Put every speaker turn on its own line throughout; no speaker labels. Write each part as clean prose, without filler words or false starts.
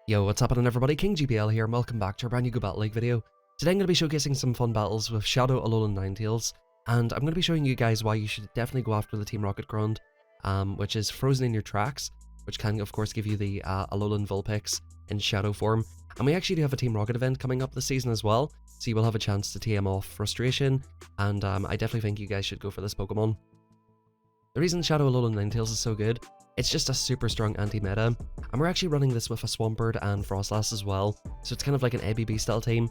Yo, what's happening everybody? King GPL here and welcome back to a brand new Go Battle League video. Today I'm going to be showcasing some fun battles with Shadow, Alolan Ninetails, and I'm going to be showing you guys why you should definitely go after the Team Rocket Grunt, which is frozen in your tracks, which can of course give you the Alolan Vulpix in Shadow form. And we actually do have a Team Rocket event coming up this season as well, so you will have a chance to TM off Frustration, and I definitely think you guys should go for this Pokemon. The reason Shadow Alolan Ninetales is so good, it's just a super strong anti-meta, and we're actually running this with a Swampert and Frostlass as well, so it's kind of like an ABB style team.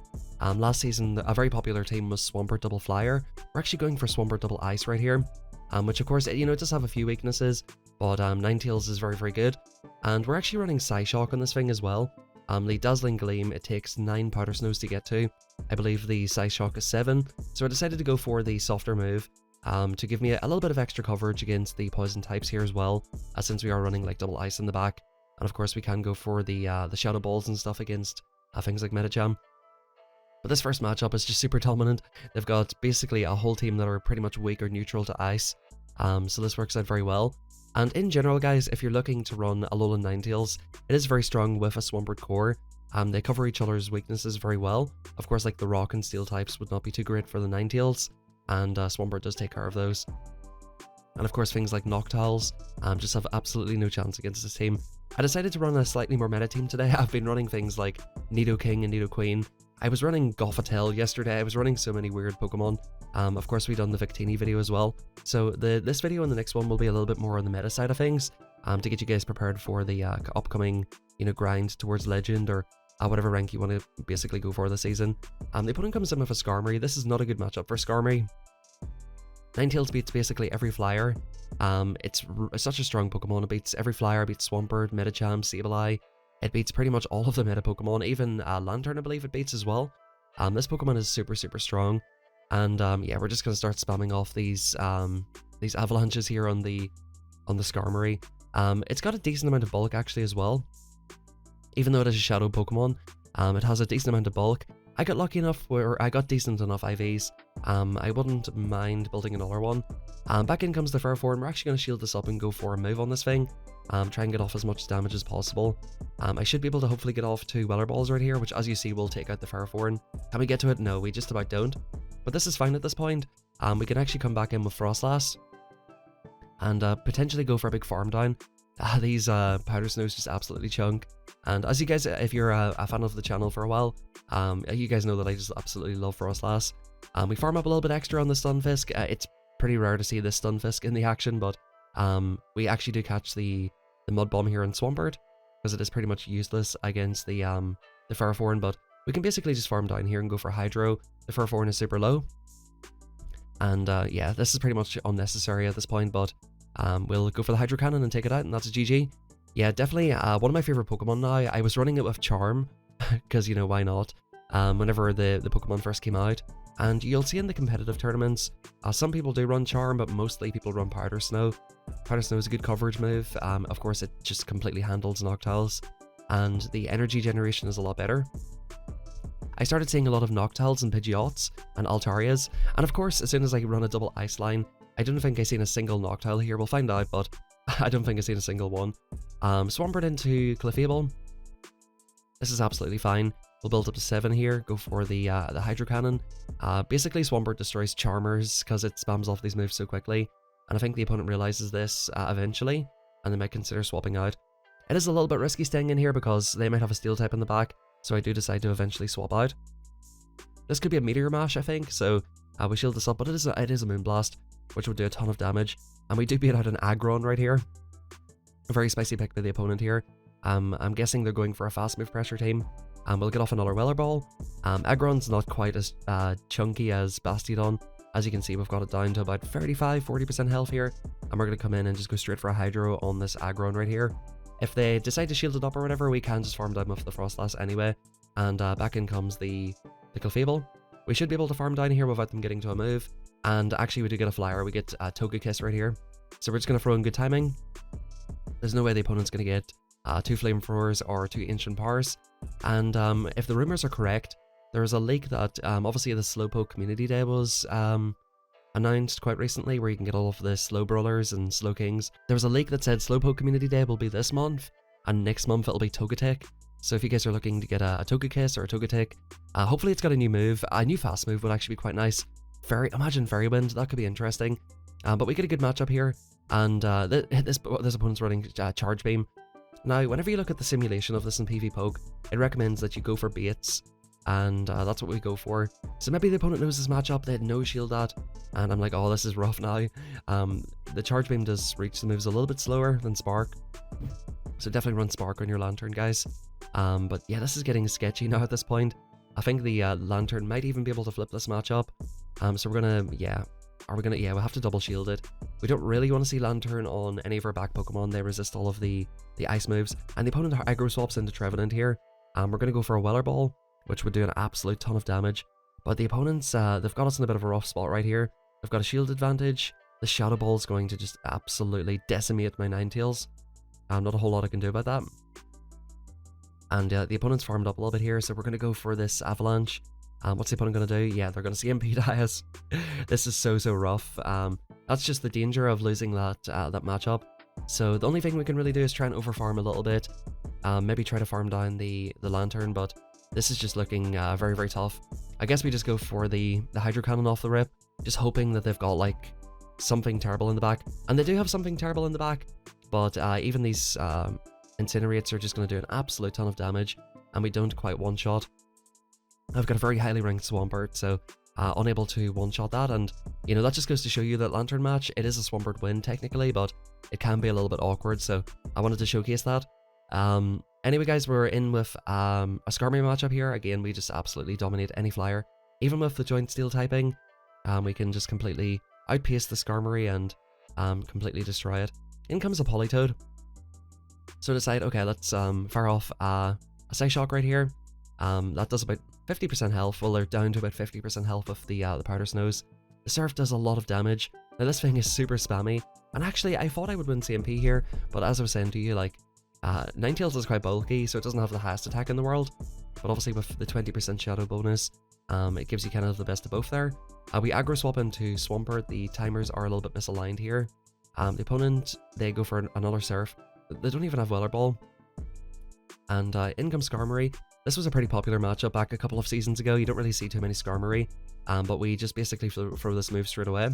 Last season, a very popular team was Swampert Double Flyer. We're actually going for Swampert Double Ice right here, which of course, it does have a few weaknesses, but Ninetales is very, very good. And we're actually running Psyshock on this thing as well. The Dazzling Gleam, it takes 9 Powder Snows to get to. I believe the Psyshock is 7, so I decided to go for the softer move. To give me a little bit of extra coverage against the poison types here as well, since we are running like double ice in the back, and of course we can go for the shadow balls and stuff against things like Medicham. But this first matchup is just super dominant. They've got basically a whole team that are pretty much weak or neutral to ice, so this works out very well. And in general guys, if you're looking to run Alolan Ninetales, it is very strong with a Swampert core. They cover each other's weaknesses very well. Of course, like the rock and steel types would not be too great for the Ninetales, and Swampert does take care of those. And of course things like Noctiles just have absolutely no chance against this team. I decided to run a slightly more meta team today. I've been running things like Nidoking and Nidoqueen. I was running Gothitelle yesterday. I was running so many weird Pokemon. Of course we done the Victini video as well. So this video and the next one will be a little bit more on the meta side of things, to get you guys prepared for the upcoming grind towards Legend, or whatever rank you want to basically go for this season. The opponent comes in with a Skarmory. This is not a good matchup for Skarmory. Ninetales beats basically every flyer. It's such a strong Pokemon. It beats every flyer, beats Swampert, Medicham, Sableye. It beats pretty much all of the meta Pokemon, even Lantern I believe it beats as well. This Pokemon is super, super strong. And yeah, we're just going to start spamming off these avalanches here on the Skarmory. It's got a decent amount of bulk actually as well. Even though it is a shadow Pokemon, it has a decent amount of bulk. I got lucky enough where I got decent enough IVs. I wouldn't mind building another one. Back in comes the Ferrothorn. We're actually going to shield this up and go for a move on this thing. Try and get off as much damage as possible. I should be able to hopefully get off 2 Weller Balls right here, which as you see will take out the Ferrothorn. Can we get to it? No, we just about don't. But this is fine at this point. We can actually come back in with Frostlass and potentially go for a big farm down. These Powder Snows just absolutely chunk. And as you guys, if you're a fan of the channel for a while, you guys know that I just absolutely love Frostlass. We farm up a little bit extra on the Stunfisk. It's pretty rare to see this Stunfisk in the action, but we actually do catch the Mud Bomb here in Swampert, because it is pretty much useless against the Ferrothorn, but we can basically just farm down here and go for Hydro. The Ferrothorn is super low. And yeah, this is pretty much unnecessary at this point, but we'll go for the Hydro Cannon and take it out, and that's a GG. Yeah, definitely one of my favorite Pokemon now. I was running it with Charm, because why not, whenever the Pokemon first came out. And you'll see in the competitive tournaments, some people do run Charm, but mostly people run Powder Snow. Powder Snow is a good coverage move. Of course it just completely handles Noctiles, and the energy generation is a lot better. I started seeing a lot of Noctiles and Pidgeots and Altarias, and of course as soon as I run a double ice line, I don't think I've seen a single Noctile here. We'll find out, but I don't think I've seen a single one. Swampert into Clefable. This is absolutely fine. We'll build up to 7 here, go for the Hydro Cannon. Basically Swampert destroys Charmers because it spams off these moves so quickly, and I think the opponent realizes this eventually, and they might consider swapping out. It is a little bit risky staying in here because they might have a Steel type in the back, so I do decide to eventually swap out. This could be a Meteor Mash I think, so we shield this up, but it is a Moonblast, which would do a ton of damage, and we do beat out an Aggron right here. A very spicy pick by the opponent here. I'm guessing they're going for a fast move pressure team. We'll get off another Weller Ball. Aggron's not quite as chunky as Bastiodon. As you can see, we've got it down to about 35-40% health here, and we're going to come in and just go straight for a Hydro on this Aggron right here. If they decide to shield it up or whatever, we can just farm down with the Frostlass anyway, and back in comes the Clefable. We should be able to farm down here without them getting to a move, and actually we do get a flyer. We get Togekiss right here, so we're just going to throw in good timing. There's no way the opponent's going to get 2 Flamethrowers or 2 Ancient Powers. And if the rumors are correct, there is a leak that obviously the Slowpoke Community Day was announced quite recently, where you can get all of the Slow Brawlers and Slow Kings. There was a leak that said Slowpoke Community Day will be this month, and next month it'll be Togetic. So if you guys are looking to get a Togekiss or a Togetic, hopefully it's got a new move. A new fast move would actually be quite nice. Imagine Fairy Wind, that could be interesting. But we get a good matchup here, and this opponent's running Charge Beam. Now, whenever you look at the simulation of this in PvPoke, it recommends that you go for baits, and that's what we go for. So maybe the opponent knows this matchup, they had no shield at, and I'm like, oh, this is rough now. The Charge Beam does reach the moves a little bit slower than Spark, so definitely run Spark on your Lantern, guys. But yeah, this is getting sketchy now at this point. I think the Lantern might even be able to flip this matchup. So we're gonna, we'll have to double shield it. We don't really want to see Lantern on any of our back Pokemon. They resist all of the ice moves. And the opponent aggro swaps into Trevenant here. We're gonna go for a Weather Ball, which would do an absolute ton of damage. But the opponents, they've got us in a bit of a rough spot right here. They've got a shield advantage. The Shadow Ball is going to just absolutely decimate my Ninetales. Not a whole lot I can do about that. And the opponent's farmed up a little bit here, so we're going to go for this Avalanche. What's the opponent going to do? Yeah, they're going to CMP die us. This is so rough. That's just the danger of losing that matchup. So the only thing we can really do is try and overfarm a little bit. Maybe try to farm down the Lantern, but this is just looking very tough. I guess we just go for the Hydro Cannon off the rip, just hoping that they've got like something terrible in the back. And they do have something terrible in the back, but even these Incinerates are just going to do an absolute ton of damage, and we don't quite one-shot. I've got a very highly ranked Swampert, so unable to one-shot that, and you know, that just goes to show you that Lantern match, it is a Swampert win technically, but it can be a little bit awkward, so I wanted to showcase that. Anyway guys, we're in with a Skarmory matchup here. Again, we just absolutely dominate any flyer. Even with the joint steel typing, we can just completely outpace the Skarmory and completely destroy it. In comes a Politoed. So decide, okay, let's fire off a Psyshock right here. That does about 50% health. Well, they're down to about 50% health with the Powder Snows. The Surf does a lot of damage. Now this thing is super spammy, and actually I thought I would win CMP here, but as I was saying to you, like, Ninetales is quite bulky, so it doesn't have the highest attack in the world, but obviously with the 20% Shadow bonus, it gives you kind of the best of both there. We aggro swap into Swampert. The timers are a little bit misaligned here. The opponent, they go for another Surf. They don't even have Weather Ball. And in comes Skarmory. This was a pretty popular matchup back a couple of seasons ago. You don't really see too many Skarmory, but we just basically throw this move straight away.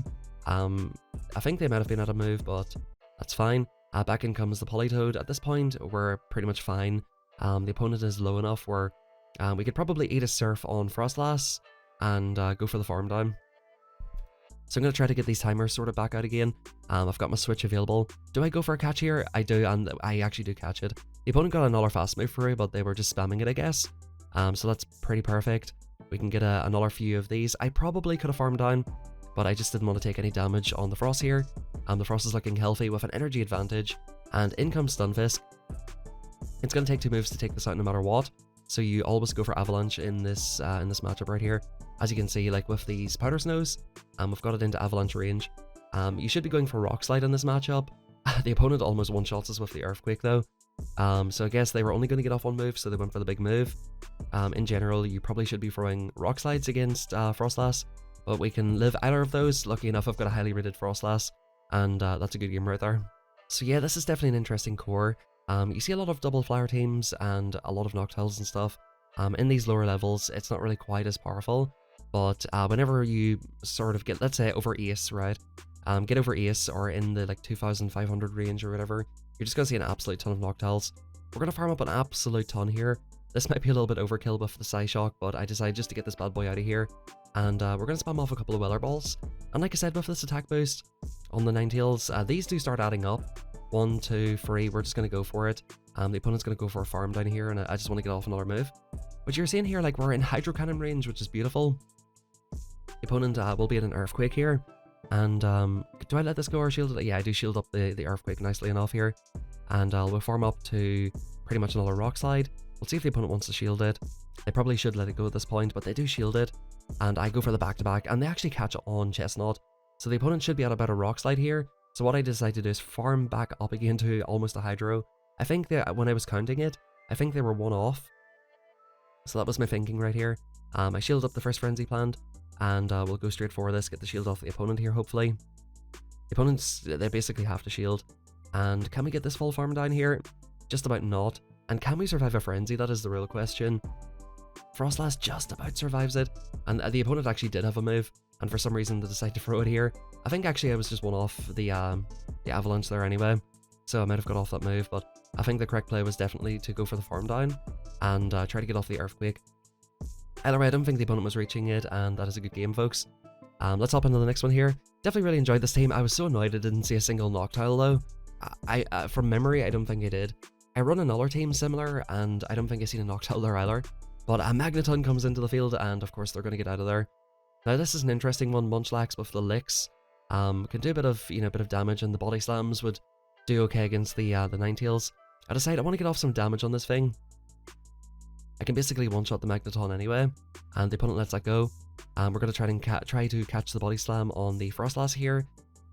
I think they might have been out of move, but that's fine. Back in comes the Politoed. At this point, we're pretty much fine. The opponent is low enough where we could probably eat a Surf on Frostlass and go for the farm down. So I'm going to try to get these timers sorted back out again. I've got my switch available. Do I go for a catch here? I do, and I actually do catch it. The opponent got another fast move through, but they were just spamming it, I guess. So that's pretty perfect. We can get another few of these. I probably could have farmed down, but I just didn't want to take any damage on the Frost here. The Frost is looking healthy with an energy advantage, and in comes Stunfisk. It's going to take 2 moves to take this out no matter what, so you always go for Avalanche in this matchup right here. As you can see, like with these Powder Snows, we've got it into Avalanche range. You should be going for Rock Slide in this matchup. The opponent almost one-shots us with the Earthquake though. So I guess they were only going to get off one move, so they went for the big move. In general, you probably should be throwing Rock Slides against Frostlass, but we can live either of those. Lucky enough, I've got a highly rated Frostlass, and that's a good game right there. So yeah, this is definitely an interesting core. You see a lot of double flyer teams and a lot of Noctoles and stuff. In these lower levels, it's not really quite as powerful, but whenever you sort of get, let's say, over Ace, right? Get over Ace or in the like 2,500 range or whatever, you're just going to see an absolute ton of Noctoles. We're going to farm up an absolute ton here. This might be a little bit overkill with the Psyshock, but I decided just to get this bad boy out of here. And we're going to spam off a couple of Weather Balls. And like I said, with this attack boost on the Ninetales, these do start adding up. 1, 2, 3, we're just going to go for it. The opponent's going to go for a farm down here, and I just want to get off another move. But you're seeing here, like, we're in Hydro Cannon range, which is beautiful. The opponent will be in an Earthquake here. And do I let this go or shield it? Yeah, I do shield up the Earthquake nicely enough here. And we'll farm up to pretty much another Rock Slide. We'll see if the opponent wants to shield it. They probably should let it go at this point, but they do shield it. And I go for the back-to-back, and they actually catch on Chestnut. So the opponent should be at about a Rock Slide here. So what I decided to do is farm back up again to almost a Hydro. I think that when I was counting it, I think they were 1 off. So that was my thinking right here. I shielded up the first Frenzy Plant, and we'll go straight for this, get the shield off the opponent here, hopefully. The opponents, they basically have to shield. And can we get this full farm down here? Just about not. And can we survive a frenzy? That is the real question. Frostlass just about survives it, and the opponent actually did have a move, and for some reason they decided to throw it here. I think actually I was just one off the avalanche there anyway, so I might have got off that move, but I think the correct play was definitely to go for the farm down and try to get off the earthquake. Either way, I don't think the opponent was reaching it, and that is a good game, folks. Let's hop into the next one here. Definitely really enjoyed this team. I was so annoyed I didn't see a single Noctile though. From memory, I don't think I did. I run another team similar, and I don't think I seen a Noctile there either. But a Magneton comes into the field, and of course they're going to get out of there. Now this is an interesting one. Munchlax with the licks can do a bit of damage, and the body slams would do okay against the Ninetales. I decide I want to get off some damage on this thing. I can basically one-shot the Magneton anyway, and the opponent lets that go. We're going to try to catch the body slam on the Frostlass here,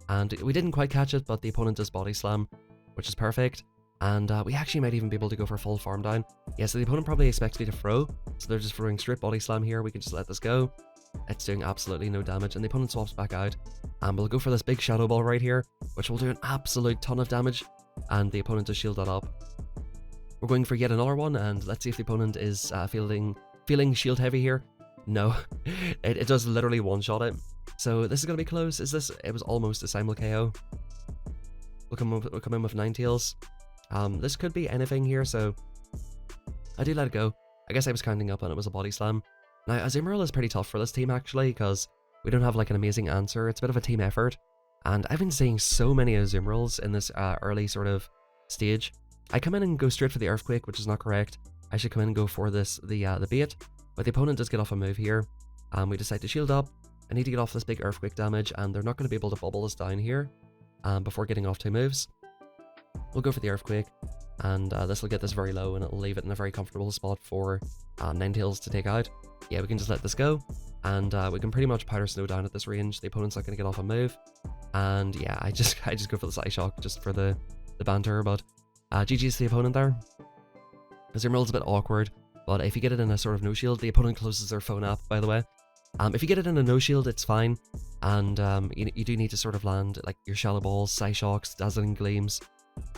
and we didn't quite catch it, but the opponent does body slam, which is perfect. And we actually might even be able to go for full farm down. Yeah, so the opponent probably expects me to throw, so they're just throwing straight body slam here. We can just let this go. It's doing absolutely no damage, and the opponent swaps back out. And we'll go for this big Shadow Ball right here, which will do an absolute ton of damage, and the opponent does shield that up. We're going for yet another one, and let's see if the opponent is feeling shield heavy here. No, it does literally one-shot it. So this is going to be close. It was almost a simul KO. We'll come in with Ninetales. This could be anything here, so I do let it go. I guess I was counting up and it was a body slam. Now, Azumarill is pretty tough for this team actually, because we don't have like an amazing answer. It's a bit of a team effort, and I've been seeing so many Azumarills in this early sort of stage. I come in and go straight for the Earthquake, which is not correct. I should come in and go for the bait, but the opponent does get off a move here. We decide to shield up. I need to get off this big Earthquake damage, and they're not going to be able to bubble us down here before getting off 2 moves. We'll go for the Earthquake, and this will get this very low, and it'll leave it in a very comfortable spot for Ninetales to take out. Yeah, we can just let this go, and we can pretty much powder snow down at this range. The opponent's not going to get off a move, and yeah, I just go for the Psyshock just for the banter, but GG's to the opponent there. Azumarill's a bit awkward, but if you get it in a sort of no shield, the opponent closes their phone app, by the way. If you get it in a no shield, it's fine, and you do need to sort of land like your Shallow Balls, Psyshocks, Dazzling Gleams.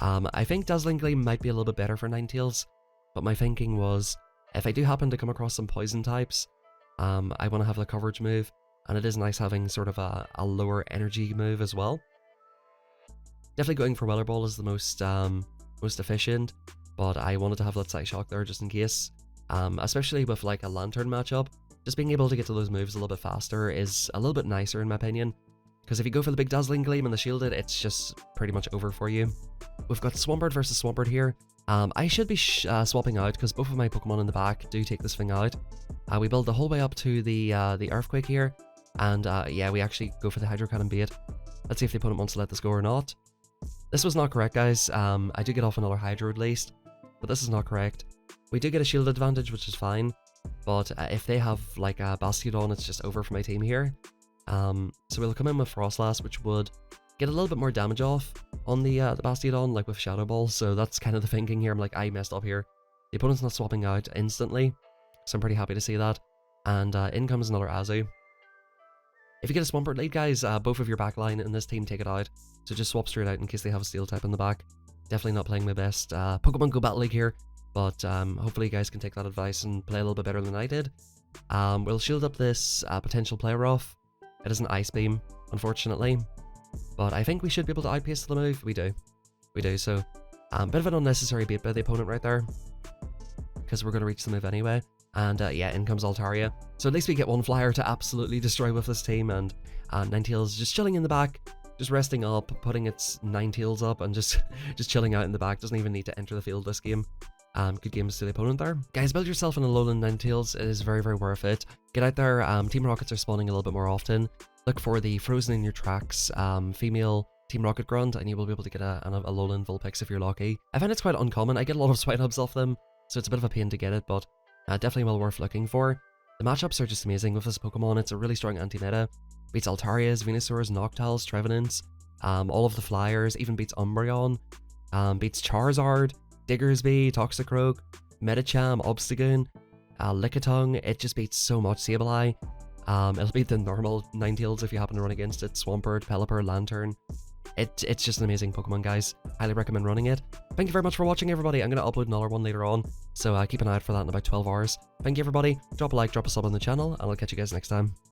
I think Dazzling Gleam might be a little bit better for Ninetales, but my thinking was, if I do happen to come across some poison types, I want to have the coverage move, and it is nice having sort of a lower energy move as well. Definitely going for Weather Ball is the most efficient, but I wanted to have that Psyshock there just in case, especially with like a Lantern matchup. Just being able to get to those moves a little bit faster is a little bit nicer in my opinion, because if you go for the big Dazzling Gleam and the shielded, it's just pretty much over for you. We've got Swampert versus Swampert here. I should be swapping out, because both of my Pokemon in the back do take this thing out. We build the whole way up to the Earthquake here, and yeah, we actually go for the Hydro Cannon bait. Let's see if the opponent wants to let this go or not. This was not correct, guys. I do get off another Hydro at least, but this is not correct. We do get a shield advantage, which is fine, but if they have like a Bastiodon, it's just over for my team here. So we'll come in with Frostlass, which would get a little bit more damage off on the Bastiodon, like with Shadow Ball, so that's kind of the thinking here. I'm like, I messed up here. The opponent's not swapping out instantly, so I'm pretty happy to see that. And in comes another Azu. If you get a Swampert lead, guys, both of your backline in this team take it out, so just swap straight out in case they have a Steel type in the back. Definitely not playing my best Pokemon Go Battle League here, but hopefully you guys can take that advice and play a little bit better than I did. We'll shield up this potential player off. It is an Ice Beam, unfortunately, but I think we should be able to outpace the move. We do, so a bit of an unnecessary bait by the opponent right there, because we're going to reach the move anyway. And yeah, in comes Altaria. So at least we get one flyer to absolutely destroy with this team, and Ninetales just chilling in the back, just resting up, putting its Ninetales up, and just chilling out in the back. Doesn't even need to enter the field this game. Good games to the opponent there. Guys, build yourself an Alolan Ninetails. It is very, very worth it. Get out there. Team Rockets are spawning a little bit more often. Look for the Frozen in Your Tracks female Team Rocket grunt, and you will be able to get an Alolan Vulpix if you're lucky. I find it's quite uncommon. I get a lot of Swinubs off them, so it's a bit of a pain to get it, but definitely well worth looking for. The matchups are just amazing with this Pokemon. It's a really strong anti-meta. Beats Altarias, Venusaurs, Noctiles, Trevenants, all of the flyers, even beats Umbreon, beats Charizard, Diggersby, Toxicroak, Medicham, Obstagoon, Lickitung. It just beats so much. Sableye. It'll beat the normal Ninetales if you happen to run against it. Swampert, Pelipper, Lantern. It's just an amazing Pokemon, guys. Highly recommend running it. Thank you very much for watching, everybody. I'm going to upload another one later on, so keep an eye out for that in about 12 hours. Thank you, everybody. Drop a like, drop a sub on the channel, and I'll catch you guys next time.